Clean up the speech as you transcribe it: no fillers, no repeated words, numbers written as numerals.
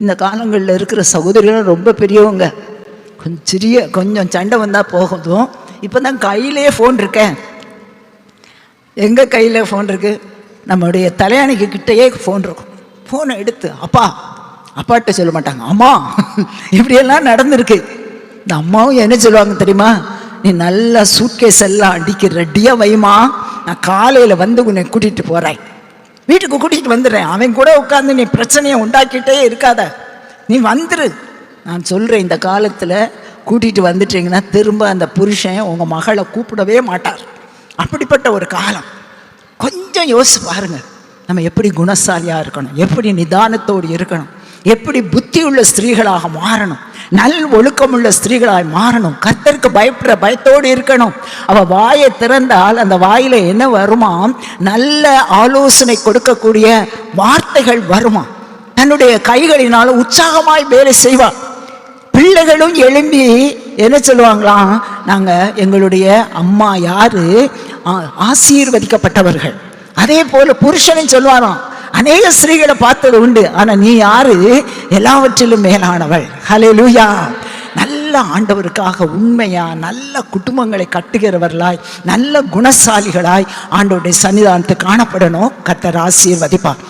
இந்த காலங்களில் இருக்கிற சகோதரிகளும் ரொம்ப பெரியவங்க. கொஞ்சம் சண்டை வந்தால் போகுதும். இப்போ தான் கையிலேயே ஃபோன் இருக்கேன். எங்கே கையில் ஃபோன் இருக்குது? நம்முடைய தலையணைக்கு கிட்டேயே ஃபோன் இருக்கும். ஃபோனை எடுத்து அப்பாட்ட சொல்ல மாட்டாங்க, அம்மா இப்படியெல்லாம் நடந்திருக்கு. இந்த அம்மாவும் என்ன சொல்லுவாங்க தெரியுமா? நீ நல்லா சூட்கேஸ் எல்லாம் அடிக்க ரெடியாக வைமா, நான் காலையில் வந்து உன்னை கூட்டிகிட்டு போகிறேன், வீட்டுக்கு கூட்டிகிட்டு வந்துடுறேன். அவன் கூட உட்காந்து நீ பிரச்சனையை உண்டாக்கிட்டே இருக்காத, நீ வந்துரு. நான் சொல்கிறேன், இந்த காலத்தில் கூட்டிகிட்டு வந்துட்டீங்கன்னா திரும்ப அந்த புருஷன் உங்கள் மகளை கூப்பிடவே மாட்டார். அப்படிப்பட்ட ஒரு காலம். கொஞ்சம் யோசிச்சு பாருங்கள், நம்ம எப்படி குணசாலியாக இருக்கணும், எப்படி நிதானத்தோடு இருக்கணும், எப்படி புத்தியுள்ள ஸ்திரீகளாக மாறணும், நல் ஒழுக்கமுள்ள ஸ்திரீகளாக மாறணும், கர்த்தருக்கு பயப்படுற பயத்தோடு இருக்கணும். அவள் வாயை திறந்தால் அந்த வாயில் என்ன வருமா? நல்ல ஆலோசனை கொடுக்கக்கூடிய வார்த்தைகள் வருமா. தன்னுடைய கைகளினால உற்சாகமாய் வேலை செய்வாள். பிள்ளைகளும் எழும்பி என்ன சொல்லுவாங்களாம்? நாங்கள் எங்களுடைய அம்மா யாரு? ஆசீர்வதிக்கப்பட்டவர்கள். அதே போல புருஷனும் சொல்லுவாராம், அநேக ஸ்திரீகளை பார்த்தது உண்டு, ஆனா நீ யாரு? எல்லாவற்றிலும் மேலானவள். ஹல்லேலூயா. நல்ல ஆண்டவருக்காக உண்மையா நல்ல குடும்பங்களை கட்டுகிறவர்களாய் நல்ல குணசாலிகளாய் ஆண்டவருடைய சன்னிதானத்தை காணப்படணும். கர்த்தர் ஆசீர்வதிப்பார்.